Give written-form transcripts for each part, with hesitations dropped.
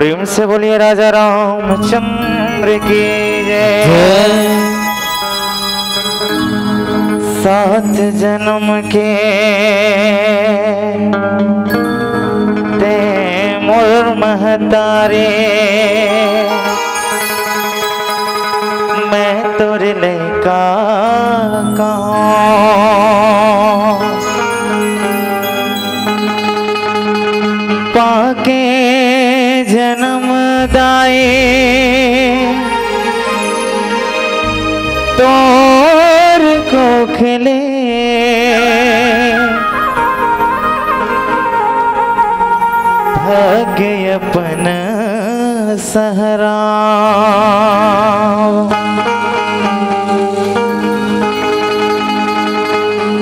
प्रेम से बोलिए राजा रामचंद्र की जय। 7 जन्म के ते मोर महतारे मैं तोरे लैका पाके जन्म दाए तोर को खिले भाग्य अपन सहरा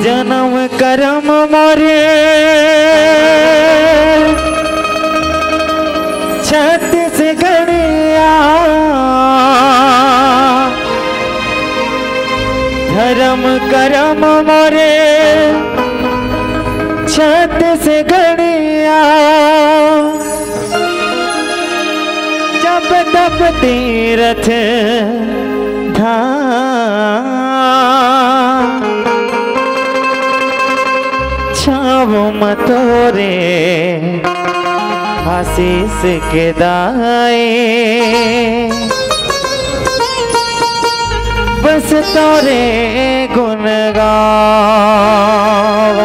जन्म कर्म मोरे छत्तीसगढ़िया धर्म कर्म मोरे छत्तीसगढ़िया जब तब तीरथ धाम छाव मतोरे आशीष के दाए बस तोरे गुण गाओ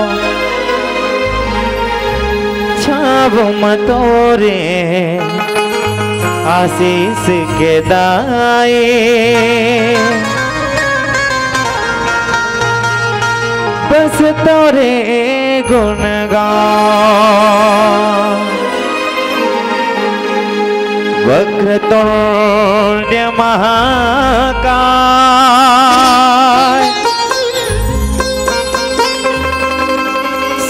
छाव मतोरे आशीष के दाए बस तोरे गुण गाओ वक्रतुंड महाकाय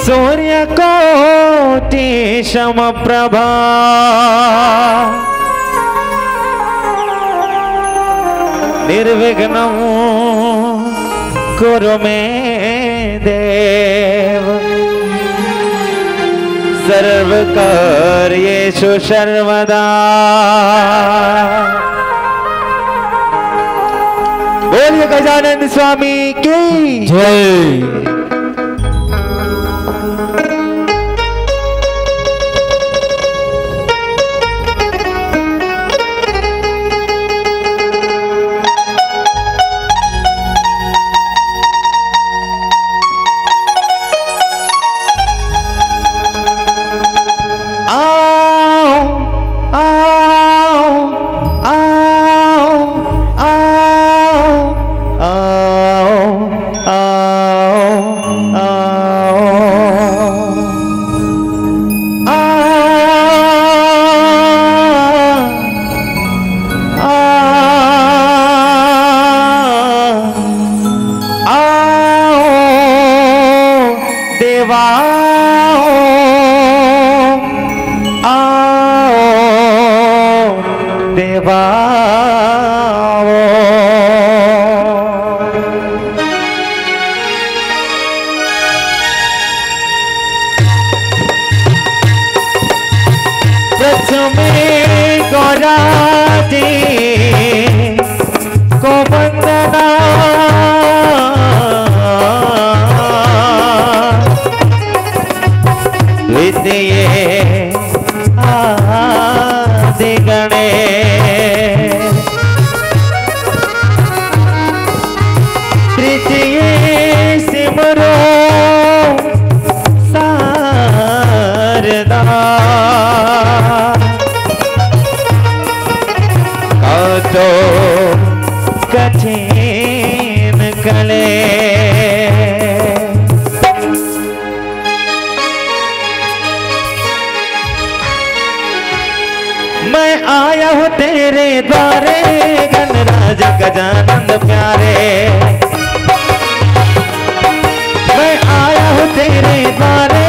सूर्यकोटि समप्रभा निर्विघ्नं कुरु मे देव सर्वकार्येषु सर्वदा। बोलिए गजानन स्वामी की जय। मैं आया हूँ तेरे द्वारे गणराज गजानन प्यारे मैं आया हूँ तेरे द्वारे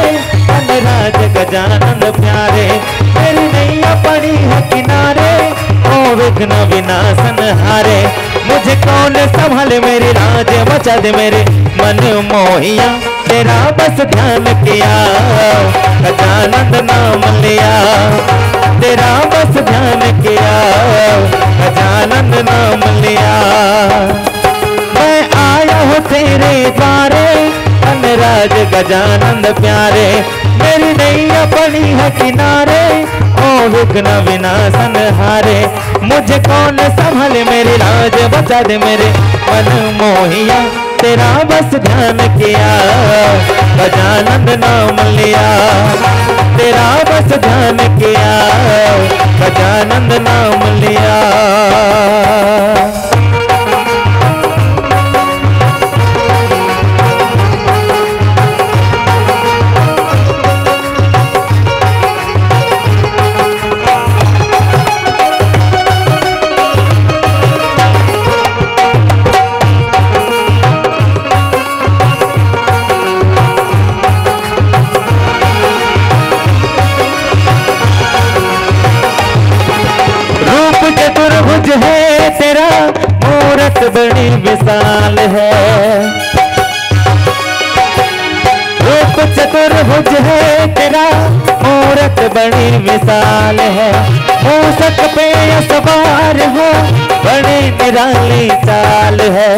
गणराज गजानन प्यारे मेरी नैया पड़ी है किनारे ओ विघ्न विनाशन हारे मुझे कौन संभाले मेरी राज बचा दे मेरे मन मोहिया तेरा बस ध्यान किया गजानन नाम लिया तेरा बस नाम लिया। मैं आया हूँ तेरे द्वारे धनराज गजानंद प्यारे, मेरी नैया पड़ी है किनारे, ओ विघ्न विनाशन हारे। मुझे कौन संभाले मेरी लाज बचा दे मेरे मन मोहिया, तेरा बस ध्यान किया गजानंद नाम लिया, तेरा बस ध्यान किया गजानंद नाम लिया। चतुर्भुज है तेरा मूरत बड़ी विशाल है, रूप चतुर्भुज है तेरा मूरत बड़ी विशाल है। मूसक पे सवार हो बड़ी निराली चाल है,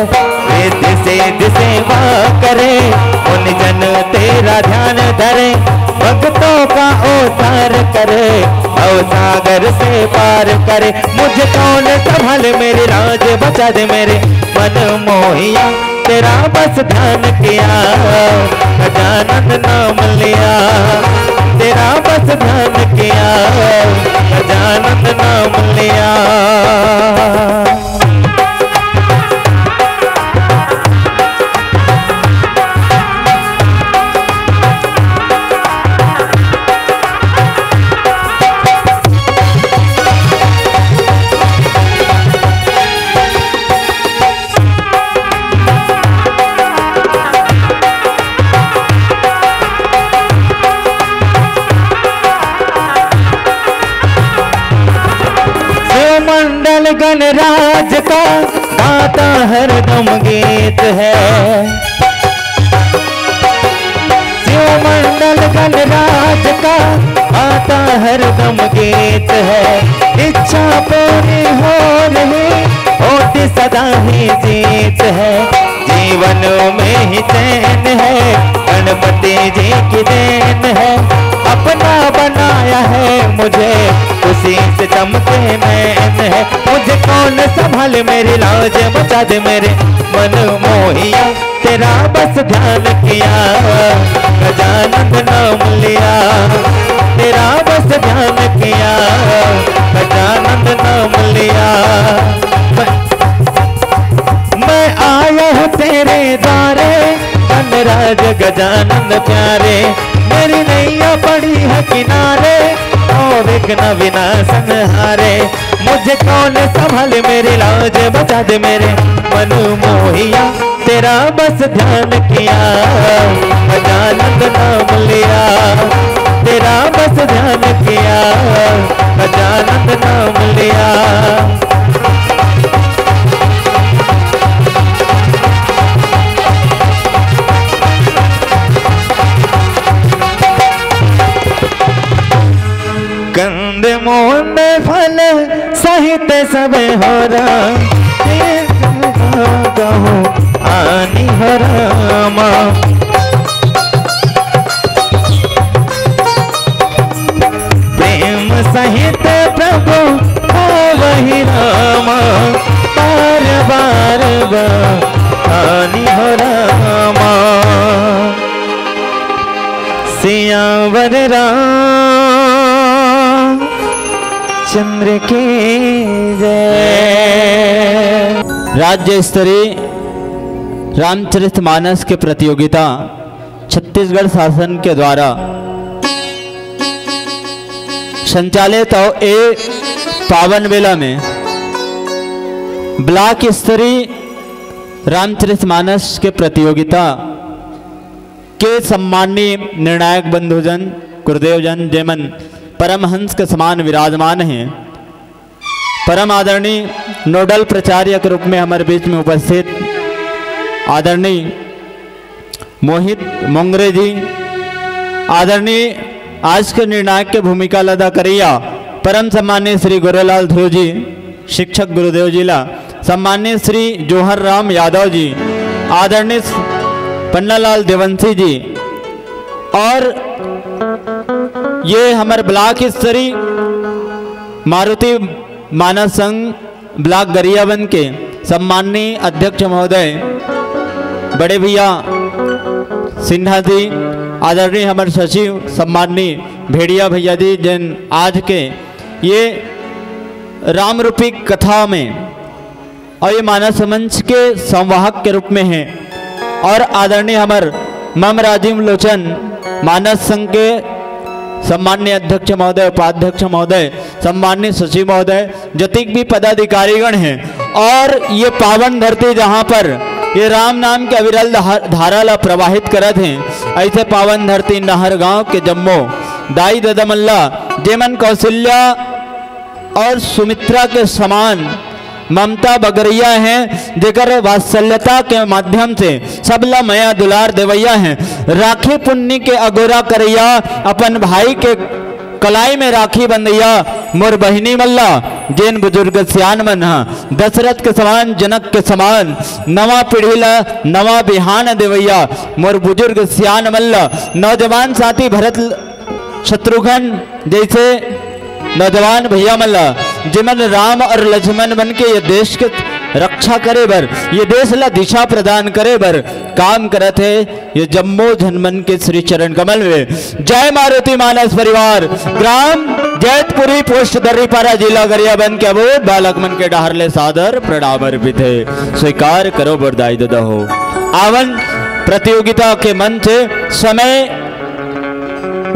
वेद से सेवा करे उन जन तेरा ध्यान धरे, भक्तों का उद्धार करे और सागर से पार करे। मुझे कौन संभाले मेरी लाज बचा दे मेरे मन मोहिया, तेरा बस ध्यान किया गजानंद नाम लिया, तेरा बस ध्यान किया गजानंद नाम लिया। मंडल गणराज का गाता हरदम गीत है, शिव मंडल गणराज का गाता हरदम गीत है। इच्छा पूरी हो रही होती सदा ही जीत है, जीवन में ही चैन है गणपति जी की देन है। अपना बनाया है मुझे उसी से चमके नैन है, मुझे कौन संभाले मेरी लाज बचा दे मेरे मन मोहिया, तेरा बस ध्यान किया गजानंद नाम लिया, तेरा बस ध्यान किया गजानंद नाम लिया। मैं आया हूँ तेरे द्वारे धनराज गजानंद प्यारे, मेरी नैया पड़ी है किनारे, ओ विघ्न विनाशन हारे। मुझे कौन संभाले मेरी लाज बचा दे मेरे मन मोहिया, तेरा बस ध्यान किया गजानंद नाम लिया, तेरा बस ध्यान किया गजानंद नाम लिया। कंद मोंद फल सहित सब हो राम, आनी हो रामा। प्रेम सहित प्रभु हो वही रामा, बार बार आनी हो रामा। सियावर राम चंद्र की जय। राज्य स्तरीय रामचरितमानस के प्रतियोगिता छत्तीसगढ़ शासन के द्वारा संचालित और पावन मेला में ब्लॉक स्तरीय रामचरितमानस के प्रतियोगिता के सम्माननीय निर्णायक बंधुजन गुरुदेव जन जयमन परमहंस के समान विराजमान हैं। परम आदरणीय नोडल प्रचार्य के रूप में हमारे बीच में उपस्थित आदरणीय मोहित मोंगरे जी, आदरणीय आज के निर्णायक की भूमिका अदा करिया परम सम्मानीय श्री गोरेलाल ध्रुव जी, शिक्षक गुरुदेव जिला, सम्मानित श्री जौहर राम यादव जी, आदरणीय पन्नालाल देवंशी जी, और ये हमारे ब्लॉक स्तरीय मारुति मानस संघ ब्लॉक गरियाबंद के सम्माननीय अध्यक्ष महोदय बड़े भैया सिन्हा जी, आदरणीय हमारे सचिव सम्माननीय भेड़िया भैया जी, जिन आज के ये राम रूपी कथा में और ये मानस मंच के संवाहक के रूप में हैं, और आदरणीय हमारे मम राजीव लोचन मानस संघ के सम्माननीय अध्यक्ष महोदय, उपाध्यक्ष महोदय, सम्माननीय सचिव महोदय, जतिक भी पदाधिकारीगण हैं, और ये पावन धरती जहाँ पर ये राम नाम के अविरल धारा ला प्रवाहित करत हैं, ऐसे पावन धरती नहर गांव के जम्मो दाई ददमल्ला जेमन कौशल्या और सुमित्रा के समान ममता बगरिया हैं, जेकर वात्सल्यता के माध्यम से सबला मया दुलार देवैया हैं, राखी पुन्नी के अगोरा करैया, अपन भाई के कलाई में राखी बंदैया, मोर बहिनी मल्ला जैन बुजुर्ग सियान मन हा, दशरथ के समान जनक के समान नवा पीढ़ी ला नवा बिहान देवैया, मोर बुजुर्ग सियान मल्ला, नौजवान साथी भरत शत्रुघ्न जैसे नौजवान भैया मल्ला, जिमन राम और लक्ष्मण बन के ये देश के रक्षा करे बर, ये देश ला दिशा प्रदान करे बर काम करत है, ये जम्मो जनमन के श्री चरण कमल में। जय मारुति मानस परिवार, ग्राम जैतपुरी, पोस्ट दर्रीपारा, जिला गरियाबंद के अबोध बालक मन के डहरले सादर प्रणाम अर्पित है, स्वीकार करो बरदाई ददा हो। आवन प्रतियोगिता के मंच समय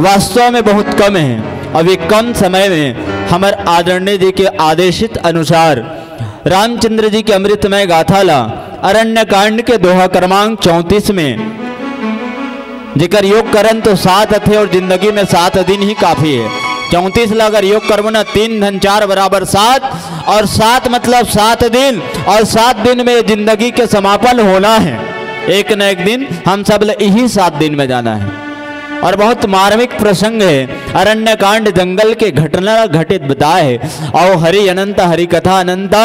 वास्तव में बहुत कम है, अभी कम समय में हमारे आदरणीय जी के आदेशित अनुसार रामचंद्र जी के अमृतमय गाथा ला अरण्य कांड के दोहा क्रमांक 34 में जिकर योग करन तो 7 थे और जिंदगी में 7 दिन ही काफी है। 34 ला अगर योग करबो ना 3 धन 4 बराबर 7, और 7 मतलब 7 दिन, और 7 दिन में जिंदगी के समापन होना है, एक न एक दिन हम सब यही 7 दिन में जाना है। और बहुत मार्मिक प्रसंग है, अरण्य कांड जंगल के घटना घटित बताए है, और हरि अनंता हरि कथा अनंता,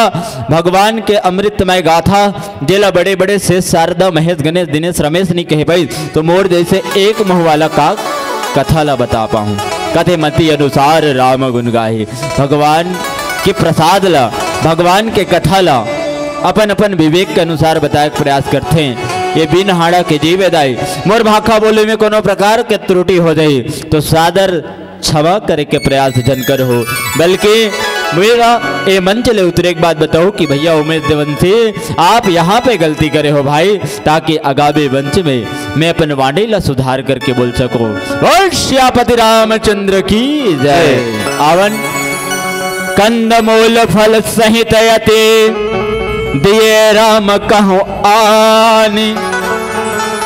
भगवान के अमृतमय गाथा जेला बड़े बड़े शेष शारदा महेश गणेश दिनेश रमेश नहीं कहे भाई, तो मोर जैसे एक मुँह वाला का कथा ला बता पाऊँ। कथे मति अनुसार राम गुण गाहे, भगवान के प्रसाद ला, भगवान के कथा ला अपन अपन विवेक के अनुसार बताए प्रयास करते हैं। ये बिन हाड़ा के जीवेदाई, मोर भाखा बोले में कोनो प्रकार के त्रुटि हो जाए तो सादर क्षमा करे के प्रयास जन कर हो, बल्कि मेरा ये मंच ले उतरे एक बात बताओ कि भैया उमेश देवंशी आप यहाँ पे गलती करे हो भाई, ताकि आगामी मंच में मैं अपन वाणी ला सुधार करके बोल सकूं। बोल श्यापति रामचंद्र की जय। आवन कंदमूल फल सहित यते दिए राम कहो आनी,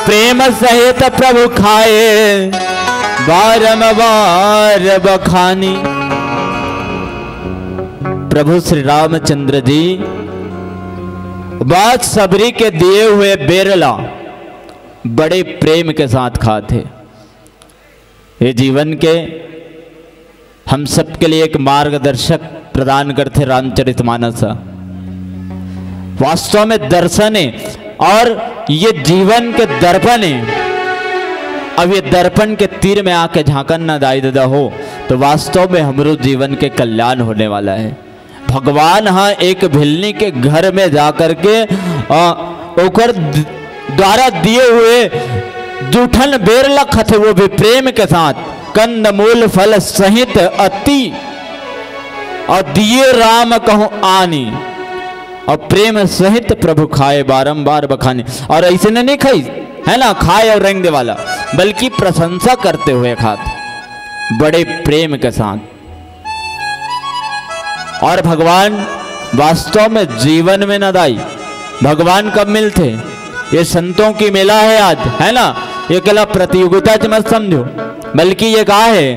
प्रेम सहित प्रभु खाए बारंबार बखानी। प्रभु श्री रामचंद्र जी बात सबरी के दिए हुए बेरला बड़े प्रेम के साथ खाते। ये जीवन के हम सबके लिए एक मार्गदर्शक प्रदान करते रामचरितमानस, वास्तव में दर्शन है और ये जीवन के दर्पण है। अब ये दर्पण के तीर में आके झांकन ना दाई दादा हो तो वास्तव में हमरो जीवन के कल्याण होने वाला है। भगवान हाँ एक भिलनी के घर में जाकर के ओकर द्वारा दिए हुए जूठन बेर लखत, वो भी प्रेम के साथ, कंद मूल फल सहित अति, और दिए राम कहूं आनी, और प्रेम सहित प्रभु खाए बारंबार बखाने। और ऐसे नहीं खाई है ना, खाए और रंग दे वाला, बल्कि प्रशंसा करते हुए खाते बड़े प्रेम के साथ। और भगवान वास्तव में जीवन में न दाई, भगवान कब मिलते? ये संतों की मेला है आज, है ना। ये कला प्रतियोगिता मत समझो, बल्कि ये कहा है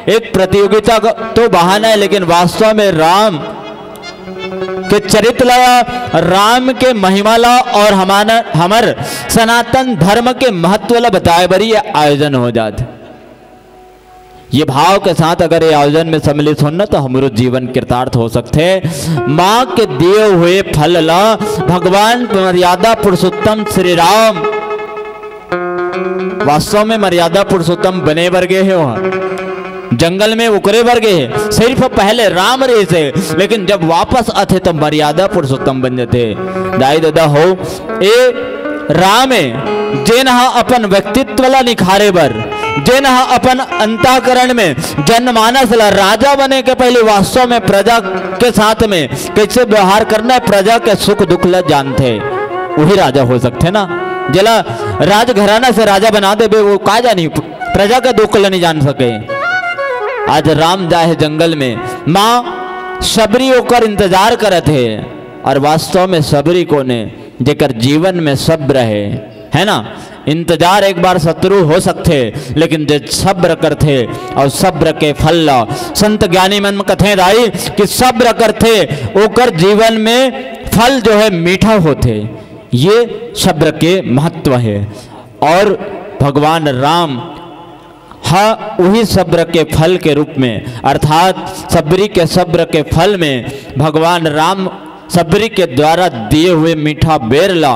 एक प्रतियोगिता का तो बहाना है, लेकिन वास्तव में राम के चरित्र ला, राम के महिमा ला और हमार सनातन धर्म के महत्व ला बताए बरी ये आयोजन हो जाते। ये भाव के साथ अगर ये आयोजन में सम्मिलित हो ना तो हमारो जीवन कृतार्थ हो सकते। माँ के दिए हुए फल ला भगवान मर्यादा पुरुषोत्तम श्री राम वास्तव में मर्यादा पुरुषोत्तम बने वर्गे है, वहां जंगल में उकरे वर्गे है, सिर्फ पहले राम रहे थे लेकिन जब वापस आते तो मर्यादा पुरुषोत्तम बन जाते। दाई दादा हो ए राम है जेन अपन व्यक्तित्व ला निखारे बर, जेन अपन अंतःकरण में जनमानस ला राजा बने के पहले वास्तव में प्रजा के साथ में कैसे व्यवहार करना है, प्रजा के सुख दुख ला जानते, वही राजा हो सकते ना। जला राजघराना से राजा बना दे वो का जानी प्रजा का दुख ला नहीं जान सके। आज राम जाए जंगल में, माँ सबरी होकर इंतजार करत है और वास्तव में सबरी को ने जेकर जीवन में सब्र है ना। इंतजार एक बार शत्रु हो सकते लेकिन जो सब्र करते और सब्र के फल ला संत ज्ञानी मन में कथे दाई कि सब्र करते ओकर जीवन में फल जो है मीठा होते, ये सब्र के महत्व है। और भगवान राम हाँ वही सब्र के फल के रूप में अर्थात सबरी के सब्र के फल में भगवान राम सबरी के द्वारा दिए हुए मीठा बेरला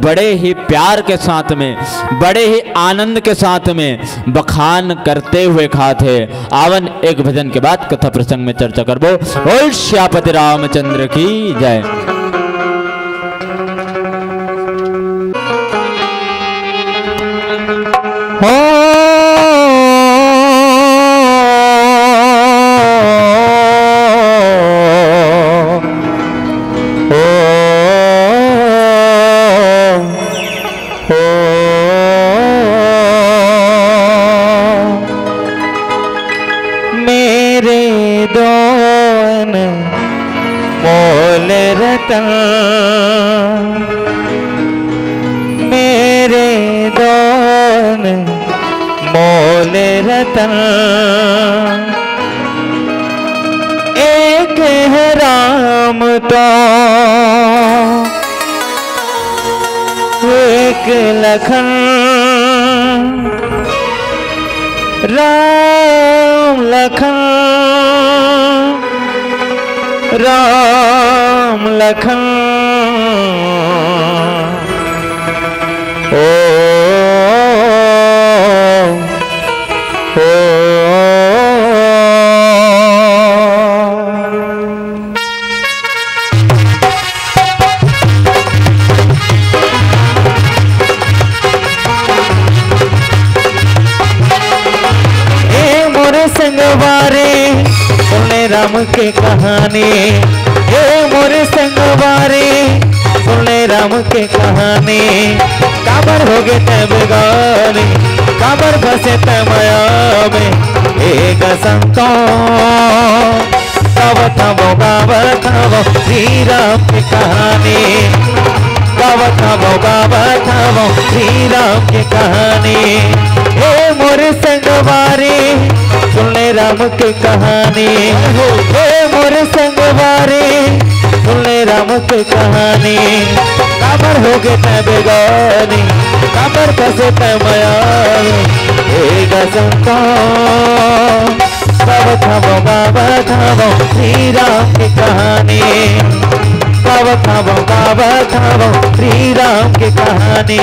बड़े ही प्यार के साथ में, बड़े ही आनंद के साथ में बखान करते हुए खाते। आवन एक भजन के बाद कथा प्रसंग में चर्चा करबो। बोल श्यापति रामचंद्र की जय। मेरे दोन मोल रतन, एक है राम तो एक लखन, राम लखन राम लखन। ओ संगवारे सुने राम के कहानी, हे मोरे संगवारे सुने राम के कहानी। काबर हो गए तय बेगानी, काबर बसे तय माया में एक संतो। गावत वो श्री राम की कहानी, गावत वो श्री राम की कहानी। हे मोरे संगवारे सुने राम की कहानी, हे मोरे संगवारे सुने राम की कहानी। काबर हो गए तय बेगानी, काबर फंसे तय माया एक संतो। गावत वो श्री राम की कहानी, गावत वो श्री राम की कहानी।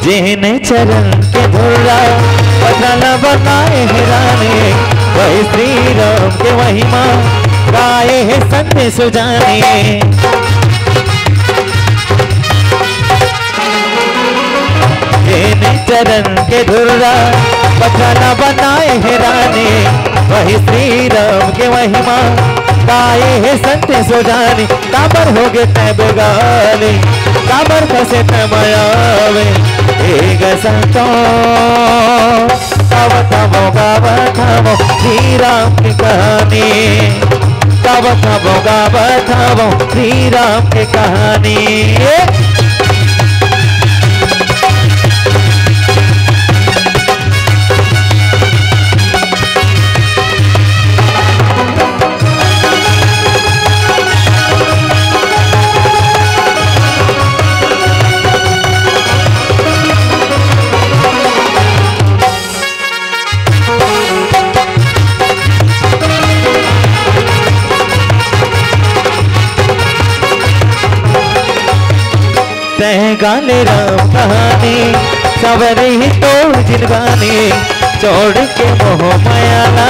जिन चरण के धुर्रा बदल बनाए हिराने, वही श्री राम के महिमा गाए है संत सुजाने। जिन चरण के धुर्रा बदल बनाए हिराने, वही श्री राम के महिमा गाए है संत सुजाने। काबर हो गए तय बेगाने, काबर फंसे तय माया में एक संतो। गावत हवो श्री राम की कहानी, गावत हवो श्री राम की कहानी। गाले राम कहानी सवरे ही तोड़ जिनगानी, छोड़ के मोह मायाला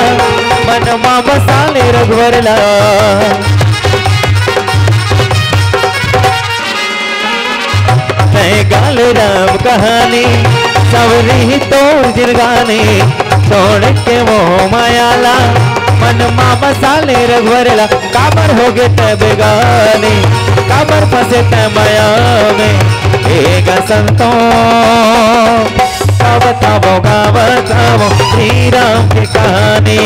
मन मा बसाले रघुवरला। गाले राम कहानी सवरे ही तोड़ जिनगानी, छोड़ के मोह मायाला मन मा बसाले रघुवरला। काबर हो गए तय बेगानी, काबर फंसे तय माया में एक संतो। गावत हवो श्री राम की कहानी,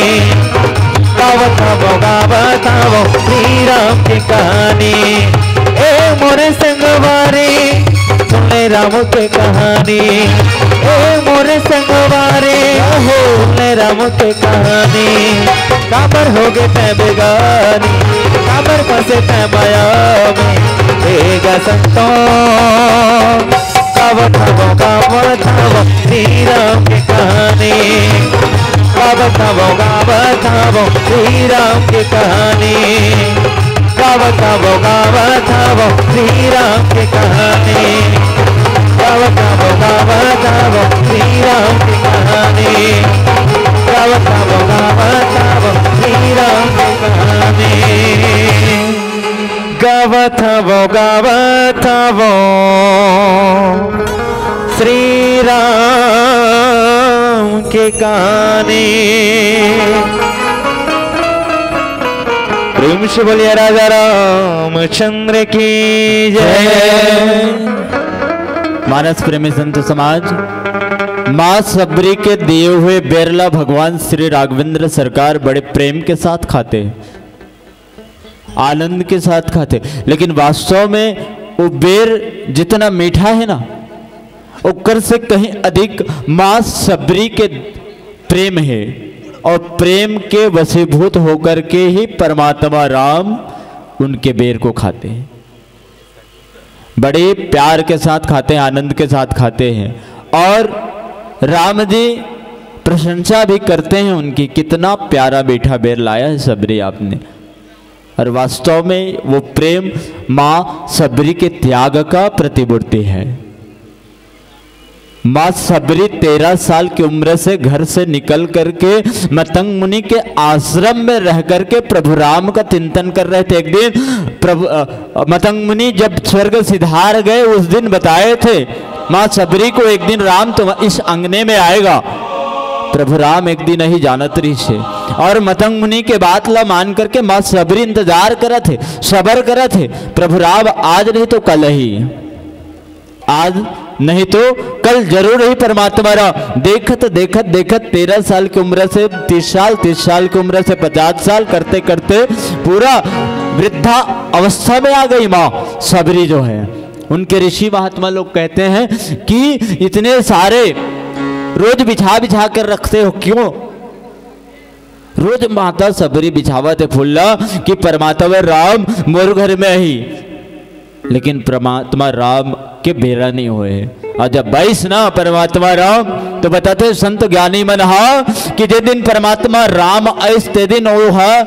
गावत हवो श्री राम की कहानी। ए मोरे संगवारी सुन ले राम की कहानी, ए मोरे संगवारी सुन ले राम की कहानी। काबर हो गए तय बेगानी, काबर फंसे तय माया में एक संतो। गावत हवो श्री राम की कहानी, गावत हवो श्री राम की कहानी, गावत हवो श्री राम की कहानी, गावत हवो श्री राम की कहानी, गावत हवो श्री राम की कहानी। गावत हवो श्री राम की कहानी। प्रेम से बोलिए राजा रामचंद्र की जय। मानस प्रेमी संत समाज, माँ सबरी के दिए हुए बेरला भगवान श्री राघवेंद्र सरकार बड़े प्रेम के साथ खाते, आनंद के साथ खाते, लेकिन वास्तव में वो बेर जितना मीठा है ना, उकर से कहीं अधिक माँ सबरी के प्रेम है। और प्रेम के वशीभूत होकर के ही परमात्मा राम उनके बेर को खाते हैं, बड़े प्यार के साथ खाते हैं, आनंद के साथ खाते हैं। और राम जी प्रशंसा भी करते हैं उनकी, कितना प्यारा मीठा बेर लाया है सबरी आपने। और वास्तव में वो प्रेम माँ सबरी के त्याग का प्रतिमूर्ति है। माँ सबरी 13 साल की उम्र से घर से निकल करके मतंग मुनि के आश्रम में रह करके प्रभु राम का चिंतन कर रहे थे। एक दिन प्रभु मतंग मुनि जब स्वर्ग सिधार गए उस दिन बताए थे माँ सबरी को, एक दिन राम तुम इस अंगने में आएगा। प्रभु राम एक दिन ही जानत रही से, और मतंग मुनि के बात ला मान करके माँ सबरी इंतजार करा थे, सबर करा थे। प्रभु राम आज नहीं तो कल ही, आज नहीं तो कल जरूर ही परमात्मा राम। देखत देखत देखत 13 साल की उम्र से 30 साल, 30 साल की उम्र से 50 साल करते करते पूरा वृद्धा अवस्था में आ गई माँ सबरी जो है। उनके ऋषि महात्मा लोग कहते हैं कि इतने सारे रोज बिछा बिछा कर रखते हो क्यों? रोज माता सबरी बिछावत है फुल्ला कि परमात्मा राम मोर घर में ही, लेकिन परमात्मा राम के बेरा नहीं हुए। और जब 22 ना परमात्मा राम तो बताते संत ज्ञानी मन हा कि जे दिन परमात्मा राम ऐस ते दिन वो हा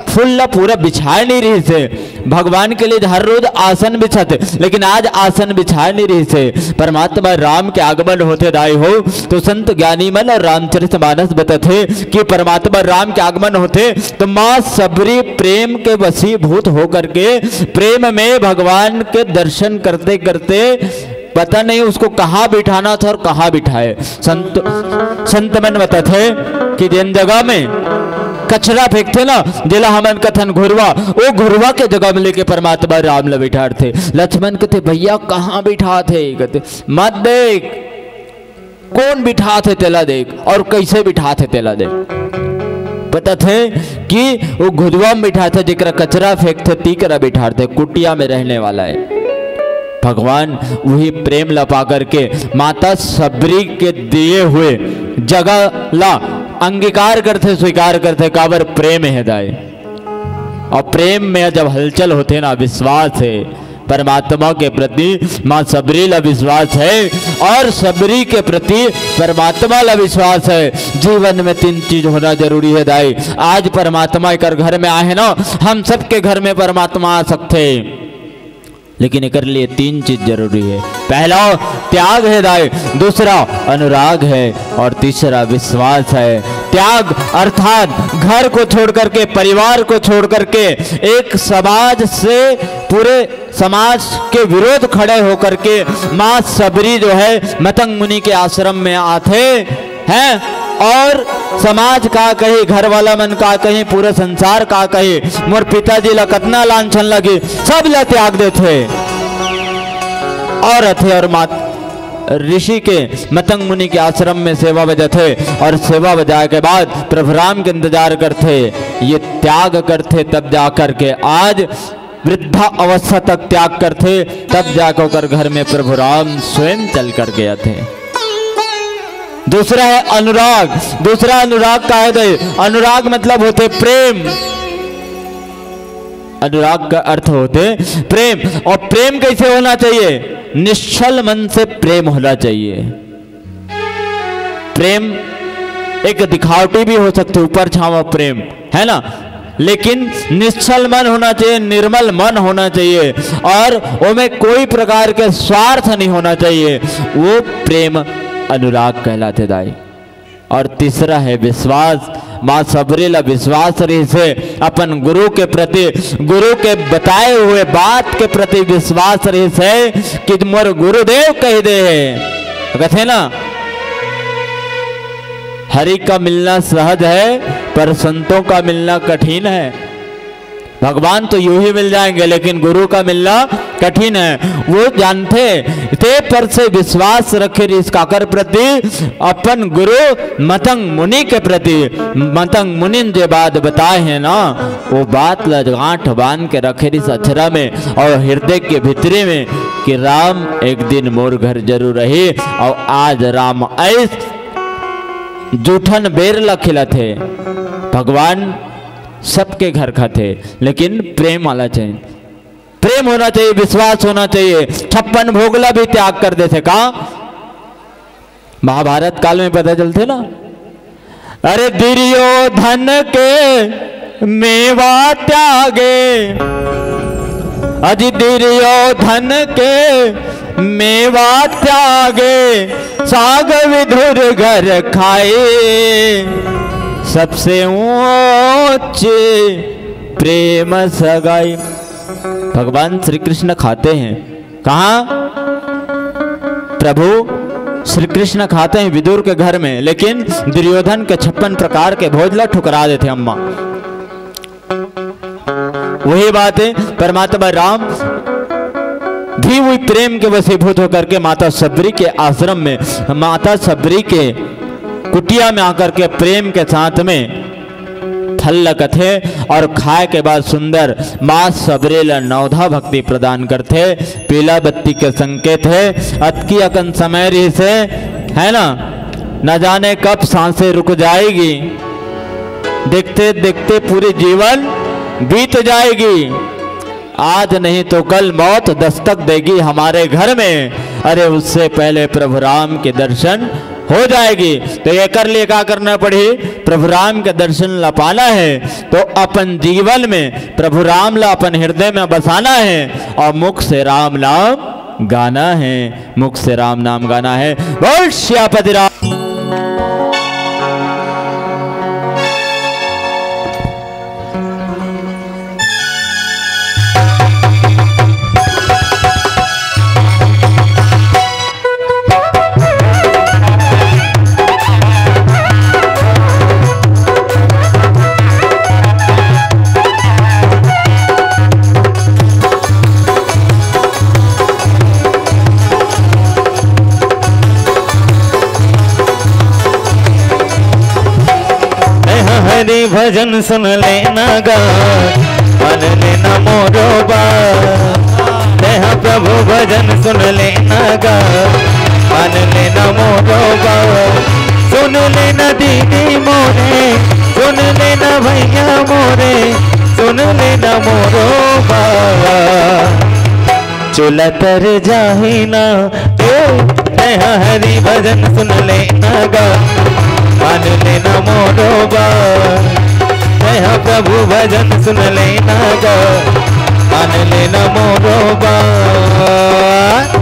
फुल्ला पूरा बिछाए नहीं रही थे। भगवान के लिए हर रोज आसन बिछाते, लेकिन आज आसन बिछाए नहीं रही थे। परमात्मा राम के आगमन होते दाई हो तो संत ज्ञानी मन और रामचरितमानस बताते कि परमात्मा राम के आगमन होते तो माँ सबरी प्रेम के वशीभूत होकर के प्रेम में भगवान के दर्शन करते करते पता नहीं उसको कहाँ बिठाना था और कहाँ बिठाए। संत मन बताते कि जिन जगह में कचरा फेंकते ना जिला हमन कथन घुरवा, वो घुरवा के जगह में लेके परमात्मा राम ला बिठाते। लक्ष्मण कहते भैया कहाँ बिठा थे? कहते मत देख कौन बिठा थे तेला देख और कैसे बिठा थे तेला देख। पता थे कि वो घुदवा में बिठा था जिकरा कचरा फेंकते तीकरा बिठा थे, कुटिया में रहने वाला है। भगवान वही प्रेम लपा करके माता सबरी के दिए हुए जगह ला अंगीकार करते स्वीकार करते काबर प्रेम है दाए। और प्रेम में जब हलचल होते ना, विश्वास है परमात्मा के प्रति, माँ सबरी ला विश्वास है और सबरी के प्रति परमात्मा ला विश्वास है। जीवन में 3 चीज होना जरूरी है दाई। आज परमात्मा कर घर में आए ना, हम सबके घर में परमात्मा आ सकते, लेकिन एक लिए 3 चीज जरूरी है। पहला त्याग है दाई, दूसरा अनुराग है और तीसरा विश्वास है। त्याग अर्थात घर को छोड़ करके, परिवार को छोड़ करके, एक समाज से पूरे समाज के विरोध खड़े होकर के माँ सबरी जो है मतंग मुनि के आश्रम में आते हैं। और समाज का कही, घर वाला मन का कही, पूरे संसार का कही, मोर पिताजी ला कतना लांछन लगी, सब ला त्याग देते और अथे और मात ऋषि के मतंग मुनि के आश्रम में सेवा बजाते और सेवा बजाए के बाद प्रभु राम के इंतजार करते, ये त्याग करते तब जाकर के आज वृद्धा अवस्था तक त्याग करते, तब जाकर घर में प्रभु राम स्वयं चल कर गए थे। दूसरा है अनुराग। दूसरा अनुराग का है, अनुराग मतलब होते प्रेम। अनुराग का अर्थ होते प्रेम। और प्रेम कैसे होना चाहिए? निश्चल मन से प्रेम होना चाहिए। प्रेम एक दिखावटी भी हो सकते, ऊपर छावा प्रेम है ना, लेकिन निश्चल मन होना चाहिए, निर्मल मन होना चाहिए और उसमें कोई प्रकार के स्वार्थ नहीं होना चाहिए। वो प्रेम अनुराग कहलाते दाई। और तीसरा है विश्वास। माँ सबरी ला विश्वास रही से अपन गुरु के प्रति, गुरु के बताए हुए बात के प्रति विश्वास रही से कि मोर गुरुदेव कह दे है। कहते ना, हरि का मिलना सहज है पर संतों का मिलना कठिन है। भगवान तो यूं ही मिल जाएंगे, लेकिन गुरु का मिलना कठिन है। वो जानते थे पर से विश्वास रखे इस काकर प्रति, अपन गुरु मतंग मुनि के प्रति। मतंग मुनि जो बात बताए हैं ना, वो बात गांठ बांध के रखे इस अक्षरा में और हृदय के भीतरे में कि राम एक दिन मोर घर जरूर रही। और आज राम ऐस जूठन बेर ला खिला थे। भगवान सबके घर का थे, लेकिन प्रेम वाला चाहिए, प्रेम होना चाहिए, विश्वास होना चाहिए। 56 भोगला भी त्याग कर देते का महाभारत काल में पता चलते ना। अरे दुर्योधन के मेवा त्यागे, अजी दुर्योधन के मेवा त्यागे, साग विधुर घर खाए, सबसे ऊंचे प्रेम सगाई। भगवान श्री कृष्ण खाते हैं कहाँ? प्रभु श्री कृष्ण खाते हैं विदुर के घर में, लेकिन दुर्योधन के 56 प्रकार के भोजला ठुकरा देते अम्मा। वही बात है, परमात्मा राम भी वही प्रेम के वशीभूत होकर के माता सबरी के आश्रम में, माता सबरी के कुटिया में आकर के प्रेम के साथ में थल कथे और खाए के बाद सुंदर माँ सबरी ला नवधा भक्ति प्रदान करते। पीला बत्ती के संकेत है, अतकी अकन समय रही से है ना, न जाने कब सांसें रुक जाएगी, देखते देखते पूरी जीवन बीत जाएगी। आज नहीं तो कल मौत दस्तक देगी हमारे घर में, अरे उससे पहले प्रभु राम के दर्शन हो जाएगी। तो ये कर लिए क्या करना पड़ी? प्रभु राम के दर्शन ला पाना है तो अपन जीवन में प्रभु राम ला अपन हृदय में बसाना है और मुख से राम नाम गाना है, मुख से राम नाम गाना है। बोल श्यापति राम। भजन सुन लेना गा, मान लेना मोरो बात। हाँ प्रभु भजन सुन लेना गा, मान लेना मोरो बात। सुन लेना दीदी मोरे, सुन लेना भैया मोरे, सुन लेना मोरो बात। चूल्हा तर जाहिना हाँ हरि भजन सुन लेना गा, मान लेना मोरो बात। हाँ प्रभु भजन सुन लेना गा, मान लेना मोरो बात।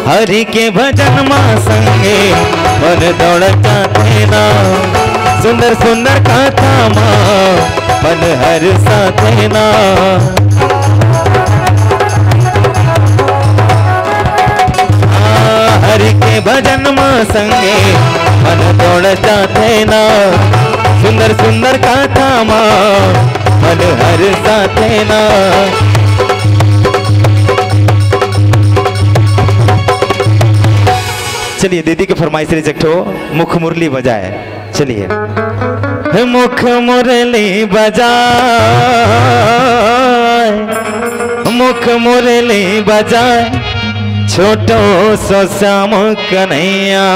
हरि के भजन माँ संगे मन दौड़ता देना, सुंदर सुंदर कथा माँ मन हर सा देना। हरि के भजन माँ संगे मन दौड़ता देना, सुंदर सुंदर कथा माँ मन हर सा देना। चलिए दीदी के फरमाइश से रिजेक्ट हो, मुख मुरली बजाए। चलिए मुख मुरली बजाए, मुख मुरली बजाए, छोटो सो श्याम कन्हैया।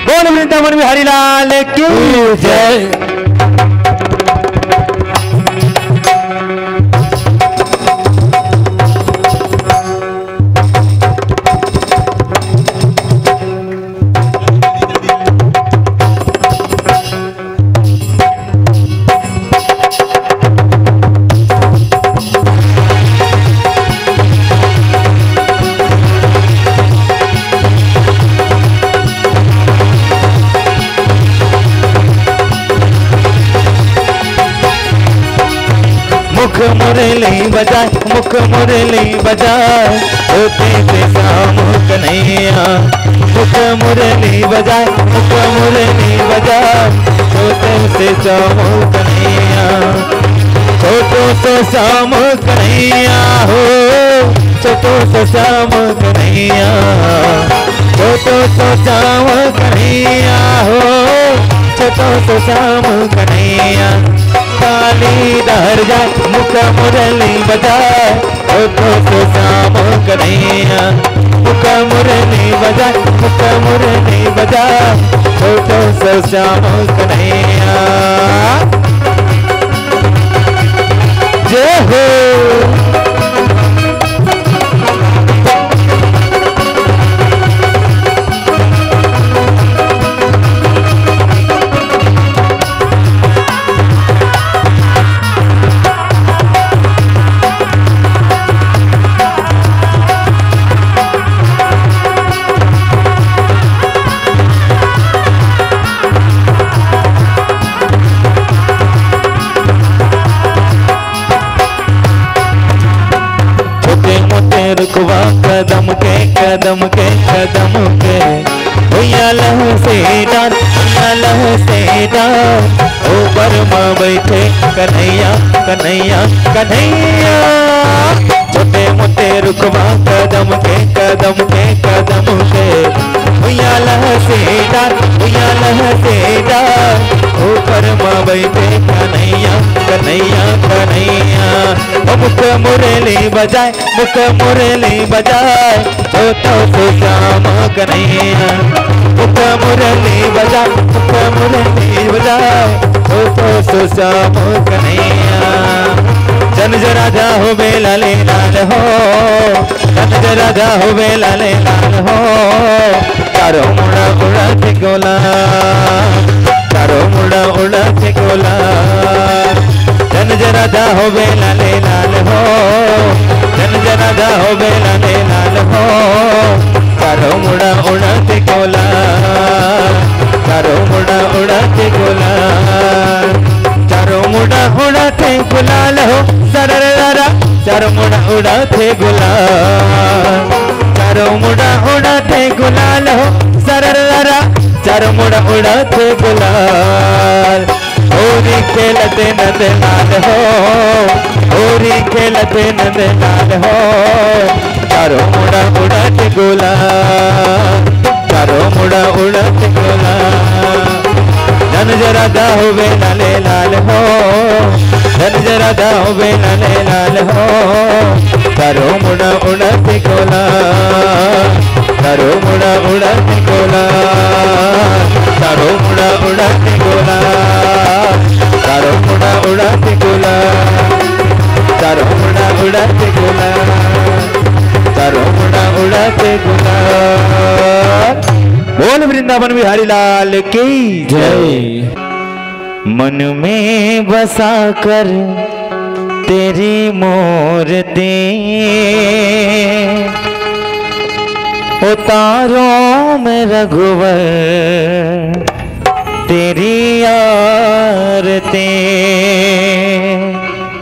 बोल वृंदावन बिहारी लाल की जय। मुख मुरली बजाए, मुख मुरली बजाए, होते से श्याम कन्हैया। मुख मुरली बजाए, मुख मुरली बजाए, होते से श्याम कन्हैया। छोटो सो श्याम कन्हैया हो, छोटो सो श्याम कन्हैया, छोटो सो श्याम कन्हैया हो, छोटो सो श्याम कन्हैया। काली दहर जाए, मुख मुरली बजाए, छोटो सो श्याम कन्हैया। मुख मुरली बजाए, मुख मुरली बजाए, छोटो सो श्याम कन्हैया। जय हो। रुकवा कदम के कदम के कदम के, भैया लहू से डार, भैया लहू से डार। ऊपर माँ बैठे कन्हैया कन्हैया कन्हैया। छोटे मोटे रुकवा कदम के कदम के कदम के, भैया लह से डार, भैया लह से डार। ऊपर माँ बैठे कन्हैया कन्हैया कन्हैया। मुख मुरली बजाए, मुख मुरली बजाए, छोटो सो श्याम कन्हैया। मुख मुरली बजाए, मुख मुरली बजाए, छोटो सो श्याम कन्हैया। जन राजा हो बेला ले लाल हो, जन राजा हो बेला ले लाल हो। चारों मुड़ा उड़ा थे गोला, चारों मुड़ा उड़ा थे गोला। जन राजा हो बेला ले लाल हो, जन राजा हो बेला ले लाल हो। चारों मुड़ा उड़ा थे गोला, चारों मुड़ा उड़ा थे गोला। चारों मुड़ा उड़ा थे गुलाल हो, सररा चारों मुड़ा उड़ा थे गुलाल। चारों मुड़ा उड़ाते गुलाल हो सररा, चारों मुड़ा उड़ाते गुलाल। होली खेलते नंद लाल हो, होली खेलते नंद लाल हो, चारों मुड़ा उड़ाते गुलाल, चारों मुड़ा उड़ाते गुलाल। धन जरा दाहो बे लाले लाल हो, धन जरा दाहो बे लाले लाल हो, चारों मुड़ा उड़ाते गुलाल, चारों मुड़ा उड़ाते गुलाल, चारों मुड़ा उड़ाते गुलाल, चारों मुड़ा उड़ाते गुलाल, चारों मुड़ा उड़ाते गुलाल, चारों मुड़ा उड़ाते गुलाल। बोल वृंदावन बिहारी लाल की जय। मन में बसा कर तेरी मूर्ति उतारों में रघुवर तेरी आरती। मन में बसा कर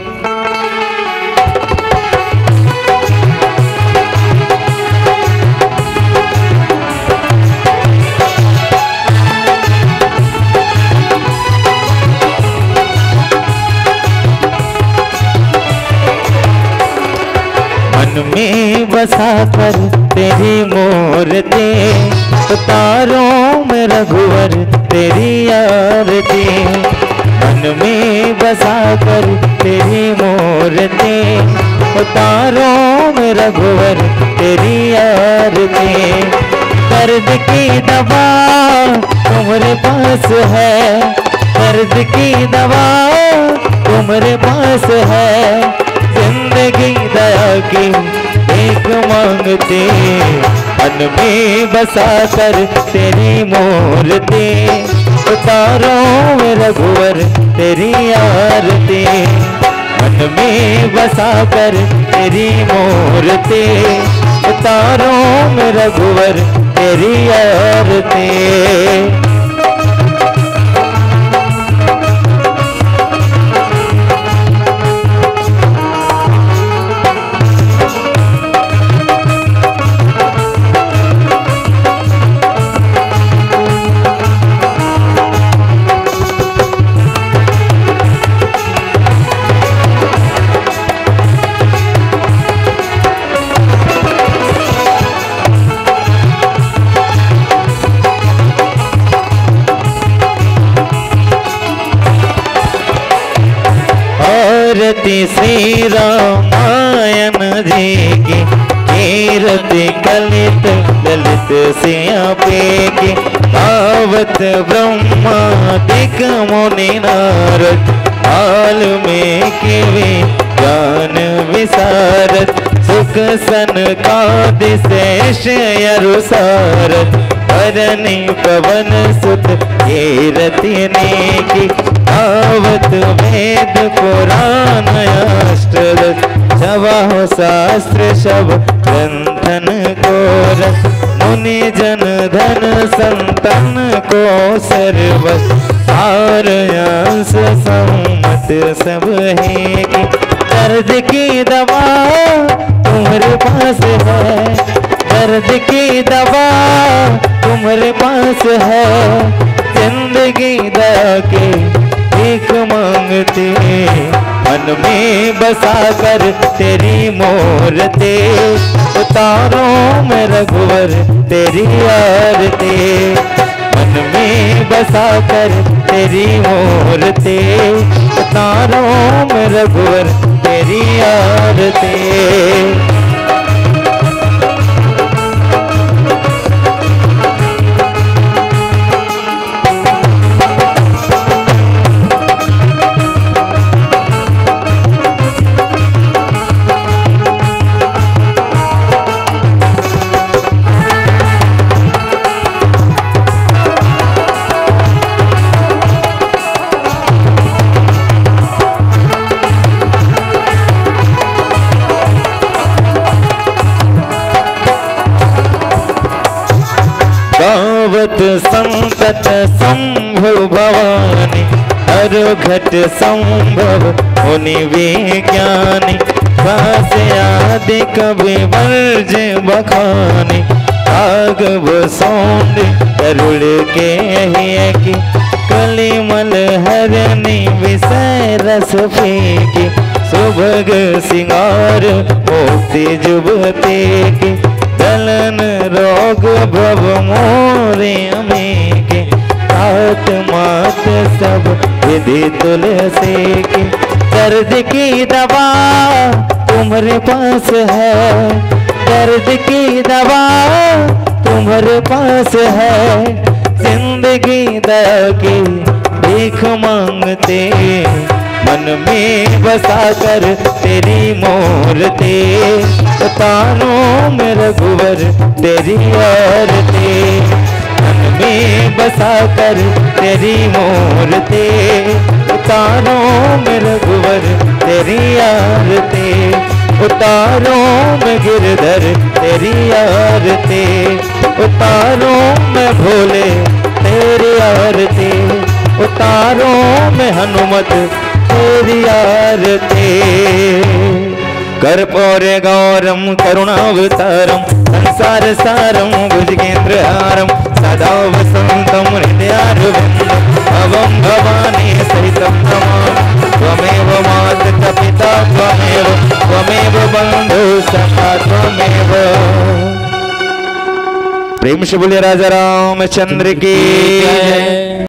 तेरी मूर्ति उतारों में रघुवर तेरी आरती। मन में बसा कर तेरी मूर्ति उतारों में रघुवर तेरी आरती। दर्द की दवा तुम्हारे पास है, दर्द की दवा तुम्हारे पास है, जिंदगी दया की एक मांगते। मन में बसा कर तेरी मूर्ति उतारों में रघुवर तेरी आरती। मन में बसा कर तेरी मूर्ति उतारों में रघुवर तेरी आरती। श्री रामायण जी की कीर्ति कलित ललित सियापे की। आवत ब्रह्मादिक मुनि नारद वाल्मीकि ज्ञान विशारद। सुख सनकादि शेष यरुसारद भरणी पवन सुत कीर्ति नेकी। आवत वेद पुराण अष्टदश छबाहो शास्त्र शब ग्रंथन को रस। मुनि जन धन संतन को सर्वस सारयांश सम्मत सब है की। दर्द की दवा तुम्हारे पास है, दर्द की दवा तुम्हारे पास है, जिंदगी दया के एक मांगते। मन में बसा कर तेरी मूर्ति उतारों में रघुवर तेरी आरती। मन में बसा कर तेरी मूर्ति उतारों में रघुवर तेरी आरती। गावत संकट संभव भवानी, हर घट संभव मुनि विज्ञानी। पास आदि कभी वर्ज बखाने कागब सौंड करुड़ के की कलिमल हरनी विषय रस फेंके सुभग सिंगार मोती जुबते के दलन रोग भव मोरे अमें के तात मात सब विधि तुलसी के दर्द की दवा तुम्हारे पास है, दर्द की दवा तुम्हारे पास है, जिंदगी दया की भीख मांगते मन में बसा कर तेरी मूर्ति उतारो में रघुवर तेरी आरती, मन में बसा कर तेरी मूर्ति उतारो में रघुवर तेरी आरती, उतारो में गिरधर तेरी आरती, उतारो में भोले तेरी आरती, उतारो में हनुमत तेरी आरती। कर्पूरे गौरम करुणावतारम संसार सारम भुजगेंद्रहारम सदा वसंतम हृदयारविंदम भवम भवानी सहितं नमामि त्वमेव माता पिता त्वमेव बंधु सखा त्वमेव। प्रेम से बोलिए राजा रामचंद्र की जय।